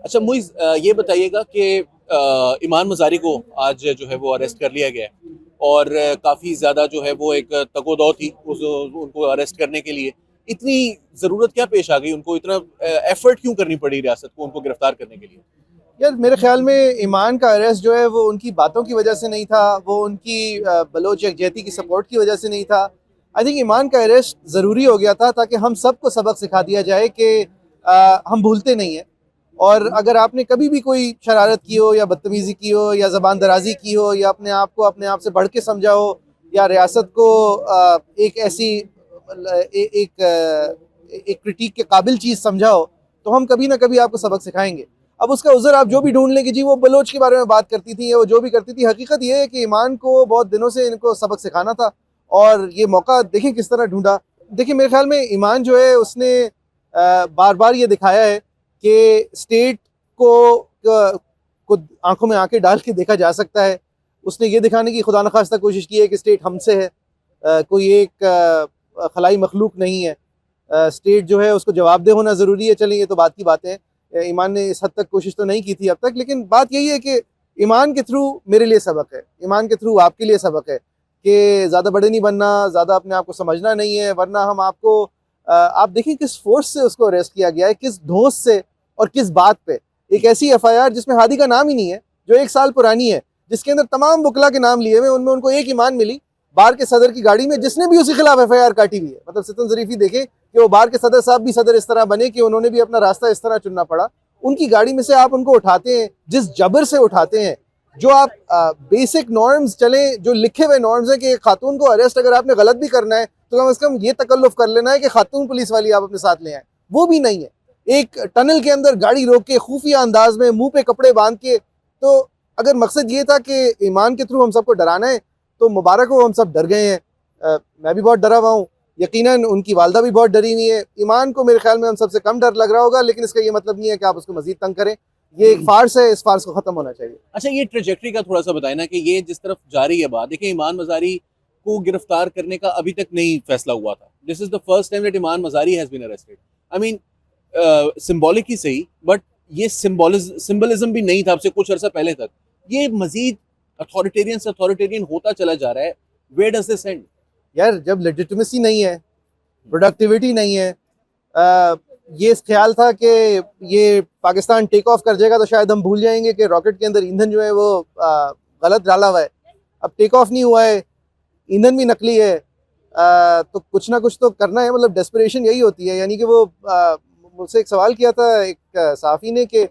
अच्छा मुइज़, ये बताइएगा कि ईमान मज़ारी को आज जो है वो अरेस्ट कर लिया गया है और काफ़ी ज़्यादा जो है वो एक तगो-दौ थी उनको अरेस्ट करने के लिए। इतनी ज़रूरत क्या पेश आ गई उनको, इतना एफ़र्ट क्यों करनी पड़ी रियासत को उनको गिरफ्तार करने के लिए? यार मेरे ख्याल में ईमान का अरेस्ट जो है वो उनकी बातों की वजह से नहीं था, वो उनकी बलोच यकजहती की सपोर्ट की वजह से नहीं था। आई थिंक ईमान का अरेस्ट ज़रूरी हो गया था ताकि हम सबको सबक सिखा दिया जाए कि हम भूलते नहीं हैं। और अगर आपने कभी भी कोई शरारत की हो या बदतमीज़ी की हो या ज़बान दराजी की हो या अपने आप को अपने आप से बढ़ के समझा हो या रियासत को एक ऐसी एक क्रिटिक के काबिल चीज़ समझा हो, तो हम कभी ना कभी आपको सबक सिखाएंगे। अब उसका उज़र आप जो भी ढूंढ लें कि जी वो बलोच के बारे में बात करती थी या वो जो भी करती थी, हकीकत ये है कि ईमान को बहुत दिनों से इनको सबक सिखाना था और ये मौका देखें किस तरह ढूंढा। देखिए मेरे ख्याल में ईमान जो है उसने बार बार ये दिखाया है कि स्टेट को आंखों में आंखें डाल के देखा जा सकता है। उसने ये दिखाने की खुदा न खास्ता कोशिश की है कि स्टेट हमसे है, कोई एक खलाई मखलूक नहीं है। स्टेट जो है उसको जवाबदेह होना ज़रूरी है। चलें ये तो बात की बातें हैं, ईमान ने इस हद तक कोशिश तो नहीं की थी अब तक, लेकिन बात यही है कि ईमान के थ्रू मेरे लिए सबक है, ईमान के थ्रू आपके लिए सबक है कि ज़्यादा बड़े नहीं बनना, ज़्यादा अपने आप को समझना नहीं है, वरना हम आपको आप देखिए किस फोर्स से उसको अरेस्ट किया गया है, किस धौंस से और किस बात पे। एक ऐसी एफआईआर जिसमें हादी का नाम ही नहीं है, जो 1 साल पुरानी है, जिसके अंदर तमाम वकला के नाम लिए हुए, उनमें उनको एक ईमान मिली बार के सदर की गाड़ी में, जिसने भी उसी खिलाफ एफआईआर काटी हुई है। मतलब सितन ज़रीफ़ी देखें कि वो बार के सदर साहब भी सदर इस तरह बने कि उन्होंने भी अपना रास्ता इस तरह चुनना पड़ा। उनकी गाड़ी में से आप उनको उठाते हैं, जिस जबर से उठाते हैं, जो आप बेसिक नॉर्म्स चलें, जो लिखे हुए नॉर्म्स हैं कि खातून को अरेस्ट अगर आपने गलत भी करना है तो कम से कम ये तकल्लुफ़ कर लेना है कि खातून पुलिस वाली आप अपने साथ ले आए, वो भी नहीं है। एक टनल के अंदर गाड़ी रोक के खुफिया अंदाज में मुंह पे कपड़े बांध के, तो अगर मकसद ये था कि ईमान के थ्रू हम सबको डराना है, तो मुबारक हो, हम सब डर गए हैं। मैं भी बहुत डरा हुआ हूँ, यकीनन उनकी वालदा भी बहुत डरी हुई है। ईमान को मेरे ख्याल में हम सबसे कम डर लग रहा होगा, लेकिन इसका ये मतलब नहीं है कि आप उसको मजीद तंग करें। ये एक फार्स है, इस फार्स को ख़त्म होना चाहिए। अच्छा, ये ट्रेजेक्टरी का थोड़ा सा बताए ना कि ये जिस तरफ जा रही है बात, देखिए ईमान मज़ारी को गिरफ्तार करने का अभी तक नहीं फैसला हुआ था। This is the first time that Imaan Mazari has been arrested. I mean symbolic ही सही, बट ये सिंबलिज्म भी नहीं था अब से कुछ अर्सा पहले तक। ये मजीद अथॉरिटेरियन होता चला जा रहा है। Where does this end? यार जब लेजिटिमेसी नहीं है, प्रोडक्टिविटी नहीं है, आ, ये ख्याल था कि ये पाकिस्तान टेक ऑफ कर जाएगा तो शायद हम भूल जाएंगे कि रॉकेट के अंदर ईंधन जो है वो गलत डाला हुआ है। अब टेक ऑफ नहीं हुआ है, ईंधन भी नकली है, तो कुछ ना कुछ तो करना है। मतलब डेस्परेशन यही होती है। यानी कि वो मुझसे एक सवाल किया था एक सहाफ़ी ने कि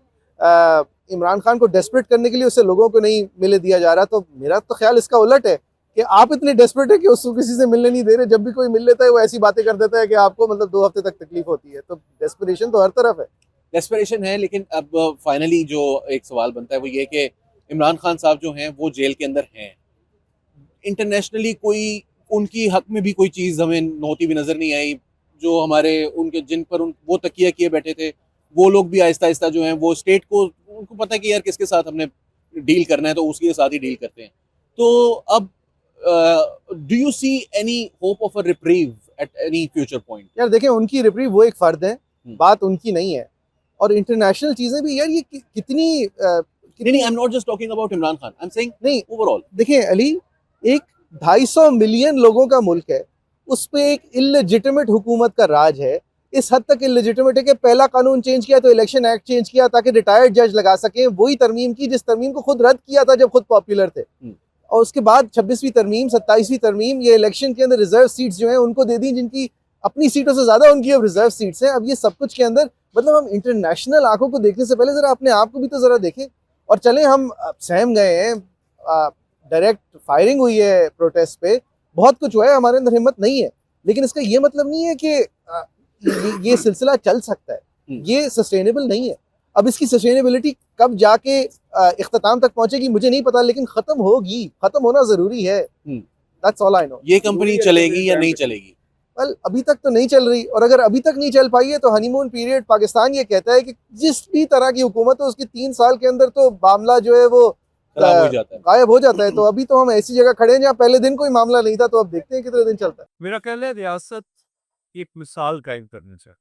इमरान खान को डेस्परेट करने के लिए उससे लोगों को नहीं मिले दिया जा रहा। तो मेरा तो ख्याल इसका उलट है कि आप इतने डेस्परेट है कि उसको किसी से मिलने नहीं दे रहे। जब भी कोई मिल लेता है वो ऐसी बातें कर देता है कि आपको मतलब 2 हफ्ते तक तकलीफ होती है। तो डेस्परेशन तो हर तरफ है। डेस्परेशन है, लेकिन अब फाइनली जो एक सवाल बनता है वो ये कि इमरान खान साहब जो हैं वो जेल के अंदर हैं। इंटरनेशनली कोई उनकी हक में भी कोई चीज़ हमें होती भी नज़र नहीं आई। जो हमारे उनके जिन पर वो तकिया किए बैठे थे, वो लोग भी आहिस्ता आहिस्ता जो हैं वो स्टेट को उनको पता है कि यार किसके साथ हमने डील करना है, तो उसके साथ ही डील करते हैं। तो अब do you see any hope of a reprieve at any future point? यार देखें, उनकी रिप्रीव वो एक फ़र्द है, बात उनकी नहीं है। और इंटरनेशनल चीज़ें भी यार ये कितनी नहीं नहीं, कितनी I am not just talking about Imran Khan, I am saying नहीं। ओवरऑल। देखिए अली, एक 250 मिलियन लोगों का मुल्क है, उस पे एक इलेजिटिमेट हुकूमत का राज है। इस हद तक इलेजिटिमेट है कि पहला कानून चेंज किया तो इलेक्शन एक्ट चेंज किया ताकि रिटायर्ड जज लगा सकें। वही तरमीम की जिस तरमीम को खुद रद्द किया था जब खुद पॉपुलर थे। और उसके बाद 26वीं तरमीम, 27वीं तरमीम, ये इलेक्शन के अंदर रिजर्व सीट्स जो हैं उनको दे दी, जिनकी अपनी सीटों से ज़्यादा उनकी अब रिजर्व सीट्स हैं। अब ये सब कुछ के अंदर मतलब हम इंटरनेशनल आंखों को देखने से पहले ज़रा अपने आप को भी तो ज़रा देखें। और चलें हम सहम गए हैं, डायरेक्ट फायरिंग हुई है प्रोटेस्ट पे, बहुत कुछ हुआ है, हमारे अंदर हिम्मत नहीं है, लेकिन इसका ये मतलब नहीं है कि ये सिलसिला चल सकता है। ये सस्टेनेबल नहीं है। अब इसकी सस्टेनेबिलिटी कब जाके इख्तिताम तक पहुंचेगी मुझे नहीं पता, लेकिन खत्म होगी, खत्म होना जरूरी है। That's all I know. ये कंपनी चलेगी या नहीं चलेगी? वेल अभी तक तो नहीं चल रही, और अगर अभी तक नहीं चल पाई है तो हनीमून पीरियड पाकिस्तान ये कहता है कि जिस भी तरह की हुकूमत हो उसकी 3 साल के अंदर तो मामला जो है वो खराब हो जाता है। गायब हो जाता है। तो अभी तो हम ऐसी जगह खड़े हैं जहाँ पहले दिन कोई मामला नहीं था, तो अब देखते हैं कितने दिन चलता है। मेरा ख्याल है रियासत एक मिसाल कायम करनी चाहिए।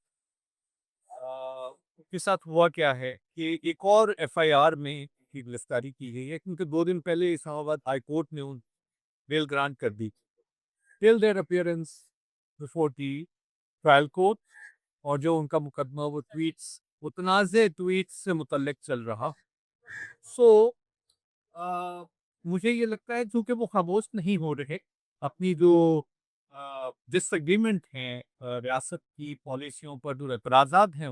के साथ हुआ क्या है कि एक और एफआईआर में की गिरफ्तारी की गई है, क्योंकि 2 दिन पहले इस्लामाबाद हाई कोर्ट ने उन बेल ग्रांट कर दी till their appearance before the trial court. और जो उनका मुकदमा वो ट्वीट्स, वो तनाज़े ट्वीट्स से मुतल्लिक चल रहा। सो मुझे ये लगता है चूंकि वो खामोश नहीं हो रहे, अपनी जो डिसएग्रीमेंट हैं रियासत की पॉलिसियों पर जो एतराज़ात हैं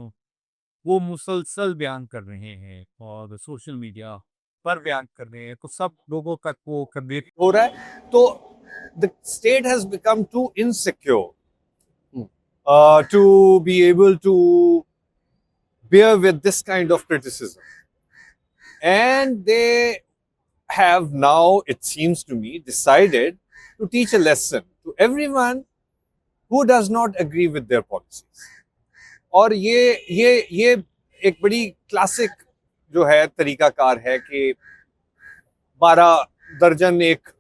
वो मुसलसल बयान कर रहे हैं और सोशल मीडिया पर बयान कर रहे हैं, तो सब लोगों तक वो कन्वे हो रहा है। तो the state has become too insecure to be able to bear with this kind of criticism, and they have now, it seems to me, decided to teach a lesson to everyone who does not agree with their policies. और ये एक बड़ी classic जो है तरीकाकार है कि 12 दर्जन एक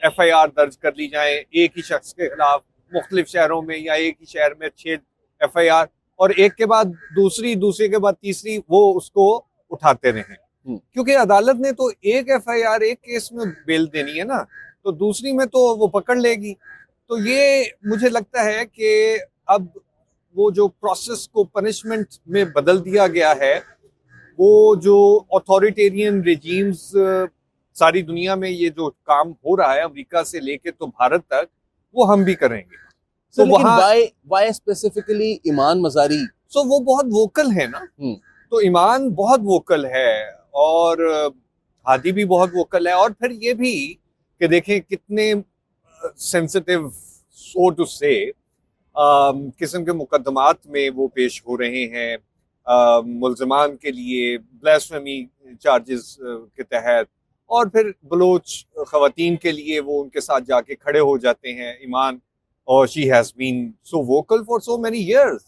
एफआईआर दर्ज कर ली जाए एक ही शख्स के खिलाफ मुख्तलिफ शहरों में, या एक ही शहर में 6 एफआईआर, और एक के बाद दूसरी, दूसरे के बाद तीसरी, वो उसको उठाते रहें। क्योंकि अदालत ने तो एक एफआईआर एक केस में बेल देनी है ना, तो दूसरी में तो वो पकड़ लेगी। तो ये मुझे लगता है कि अब वो जो प्रोसेस को पनिशमेंट में बदल दिया गया है, वो जो अथॉरिटेरियन रेजीम्स सारी दुनिया में ये जो काम हो रहा है अमेरिका से लेके तो भारत तक, वो हम भी करेंगे। तो why specifically ईमान मज़ारी? सो वो बहुत वोकल है ना, तो ईमान बहुत वोकल है और हादी भी बहुत वोकल है। और फिर ये भी कि देखें कितने सेंसिटिव, सो टू से, किस्म के मुकदमात में वो पेश हो रहे हैं मुल्ज़मान के लिए ब्लास्फेमी चार्जेस के तहत, और फिर बलोच ख़वातीन के लिए वो उनके साथ जाके खड़े हो जाते हैं ईमान, और she has been so vocal for so many years.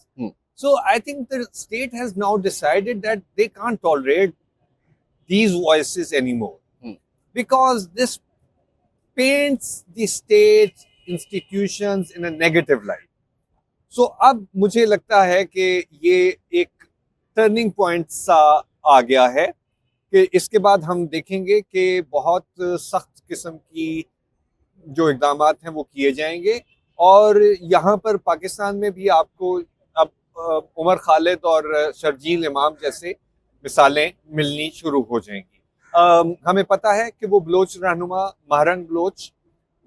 So I think the state has now decided that they can't tolerate these voices anymore, because this paints the state institutions in a negative light. So अब मुझे लगता है कि ये एक turning point सा आ गया है कि इसके बाद हम देखेंगे कि बहुत सख्त किस्म की जो इक़दामात हैं वो किए जाएंगे। और यहाँ पर पाकिस्तान में भी आपको अब उमर खालिद और शर्जील इमाम जैसे मिसालें मिलनी शुरू हो जाएंगी। हमें पता है कि वो बलोच रहनुमा महरंग बलोच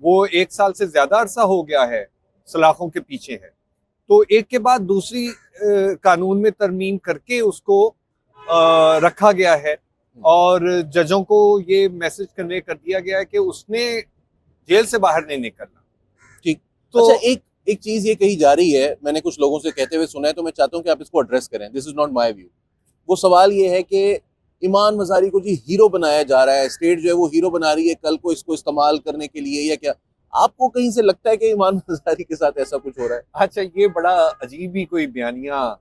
वो 1 साल से ज़्यादा अरसा हो गया है सलाखों के पीछे है, तो एक के बाद दूसरी कानून में तरमीम करके उसको रखा गया है, और जजों को ये मैसेज कन्वे कर दिया गया है कि उसने जेल से बाहर नहीं निकलना। ठीक। तो अच्छा, एक चीज ये कही जा रही है, मैंने कुछ लोगों से कहते हुए सुना है, तो मैं चाहता हूँ कि आप इसको एड्रेस करें। This is not my view. वो सवाल ये है कि ईमान मज़ारी को जी हीरो बनाया जा रहा है, स्टेट जो है वो हीरो बना रही है कल को इसको इस्तेमाल करने के लिए, या क्या आपको कहीं से लगता है कि ईमान मज़ारी के साथ ऐसा कुछ हो रहा है? अच्छा, ये बड़ा अजीब ही कोई बयानिया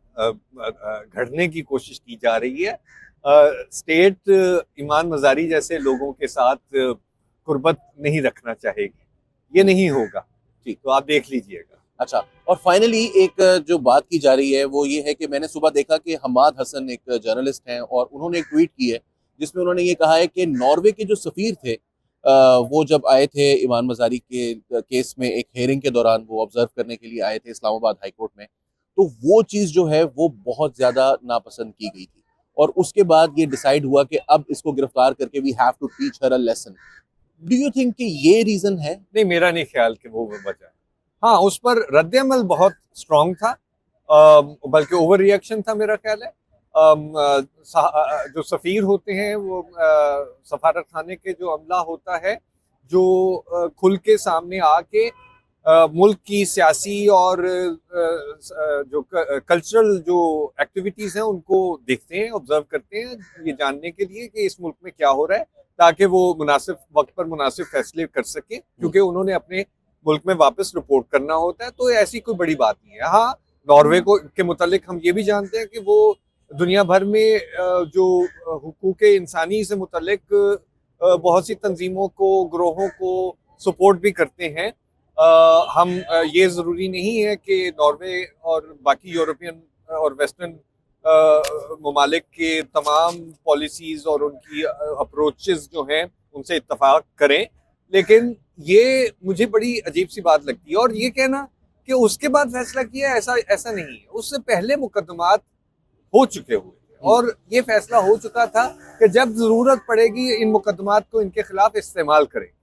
घड़ने की कोशिश की जा रही है। स्टेट ईमान मज़ारी जैसे लोगों के साथ कुर्बत नहीं रखना चाहेगी, ये नहीं होगा। ठीक, तो आप देख लीजिएगा। अच्छा, और फाइनली एक जो बात की जा रही है वो ये है कि मैंने सुबह देखा कि हमाद हसन एक जर्नलिस्ट हैं और उन्होंने एक ट्वीट की है जिसमें उन्होंने ये कहा है कि नॉर्वे के जो सफ़ीर थे वो जब आए थे ईमान मज़ारी के केस में एक हेयरिंग के दौरान, वो ऑब्जर्व करने के लिए आए थे इस्लामाबाद हाई कोर्ट में, तो वो चीज़ जो है वो बहुत ज़्यादा नापसंद की गई थी, और उसके बाद ये डिसाइड हुआ कि अब इसको गिरफ्तार करके we have to teach her a lesson. Do you think कि ये रीज़न है? नहीं, मेरा नहीं ख्याल कि वो वजह। हाँ, उस पर रद्द-ए-अमल बहुत स्ट्रॉन्ग था, बल्कि ओवर रिएक्शन था मेरा ख्याल है। जो सफ़ीर होते हैं वो सफारत खाने के जो अमला होता है, जो खुल के सामने आके मुल्क की सियासी और जो कल्चरल जो एक्टिविटीज़ हैं उनको देखते हैं, ऑब्जर्व करते हैं, ये जानने के लिए कि इस मुल्क में क्या हो रहा है, ताकि वो मुनासिब वक्त पर मुनासिब फैसले कर सके, क्योंकि उन्होंने अपने मुल्क में वापस रिपोर्ट करना होता है। तो ऐसी कोई बड़ी बात नहीं है। हाँ, नॉर्वे को के मुतालिक हम ये भी जानते हैं कि वो दुनिया भर में जो हुकूक इंसानी से मुतालिक बहुत सी तंजीमों को, ग्रोहों को सपोर्ट भी करते हैं। हम ये ज़रूरी नहीं है कि नॉर्वे और बाकी यूरोपियन और वेस्टर्न ममालिक के तमाम पॉलिसीज और उनकी अप्रोचेस जो हैं उनसे इत्तफाक करें, लेकिन ये मुझे बड़ी अजीब सी बात लगती है। और ये कहना कि उसके बाद फैसला किया, ऐसा नहीं है। उससे पहले मुकदमात हो चुके हुए और ये फैसला हो चुका था कि जब जरूरत पड़ेगी इन मुकदमात को इनके खिलाफ इस्तेमाल करेंगे।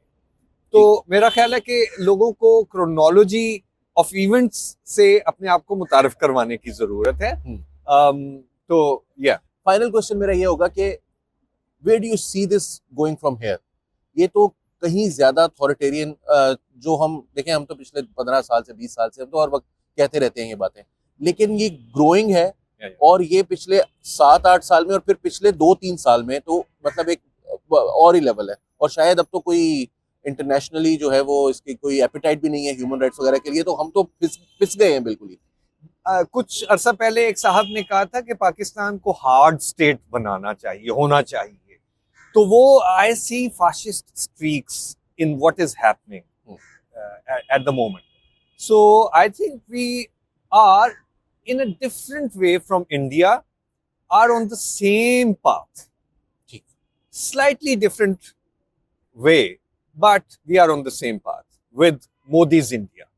तो मेरा ख्याल है कि लोगों को क्रोनोलॉजी ऑफ इवेंट्स से अपने आप को मुतारिफ करवाने की जरूरत है। तो या फाइनल क्वेश्चन मेरा ये होगा कि where do you see this going from here? ये तो कहीं ज्यादा अथॉरिटेरियन, जो हम देखें, हम तो पिछले 15 साल से 20 साल से हम तो हर वक्त कहते रहते हैं ये बातें, लेकिन ये ग्रोइंग है। और ये पिछले 7-8 साल में और फिर पिछले 2-3 साल में तो मतलब एक और ही लेवल है। और शायद अब तो कोई इंटरनेशनली जो है वो इसकी कोई एपिटाइट भी नहीं है ह्यूमन राइट्स वगैरह के लिए, तो हम तो पिस गए हैं बिल्कुल ही। कुछ अरसा पहले एक साहब ने कहा था कि पाकिस्तान को हार्ड स्टेट बनाना चाहिए, होना चाहिए। तो वो I see fascist streaks in what is happening at the moment. So I think we are in a different way from India, are on the same path. Slightly different way, but we are on the same path with Modi's India.